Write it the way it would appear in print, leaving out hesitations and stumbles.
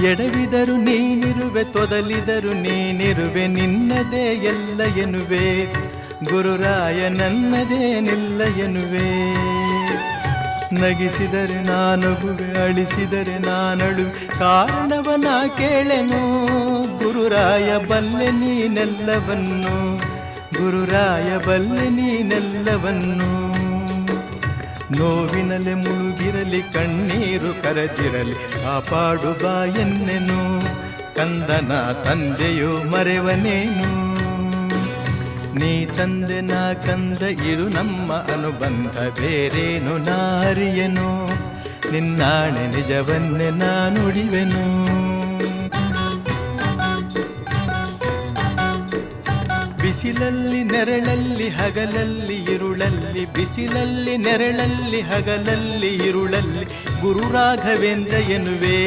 ಎಡವಿದರು ನೀನಿರುವೆ, ತೊದಲಿದರು ನೀನಿರುವೆ, ನಿನ್ನದೇ ಎಲ್ಲ ಎನ್ನುವೆ. ಗುರುರಾಯ ನನ್ನದೇನಿಲ್ಲ ಎನ್ನುವೆ. ನಗಿಸಿದರೆ ನಾನಗುವೆ, ಅಳಿಸಿದರೆ ನಾನಳುವೆ, ಕಾರಣವನ ಕೇಳೆನು. ಗುರುರಾಯ ಬಲ್ಲೆ ನೀನೆಲ್ಲವನ್ನು, ಗುರುರಾಯ ಬಲ್ಲೆ ನೀನೆಲ್ಲವನ್ನು. ನೋವಿನಲೆ ಮುಳುಗಿರಲಿ, ಕಣ್ಣೀರು ಕರಜಿರಲಿ, ಕಾಪಾಡು ಬಾ ಎನ್ನೆನು. ಕಂದನ ತಂದೆಯೋ ಮರೆವನೇನು. ನೀ ತಂದೆ ನಾ ಕಂದ ಇರು ನಮ್ಮ ಅನುಬಂಧ, ಬೇರೇನು ನಾ ಅರಿಯೆನು. ನಿನ್ನಾಣೆ ನಿಜವನ್ನೇ ನಾ ನುಡಿವೆನು. ಬಿಸಿಲಲ್ಲಿ ನೆರಳಲ್ಲಿ ಹಗಲಲ್ಲಿ ಇರುಳಲ್ಲಿ, ಬಿಸಿಲಲ್ಲಿ ನೆರಳಲ್ಲಿ ಹಗಲಲ್ಲಿ ಇರುಳಲ್ಲಿ, ಗುರು ರಾಘವೇಂದ್ರ ಎನ್ನುವೆ.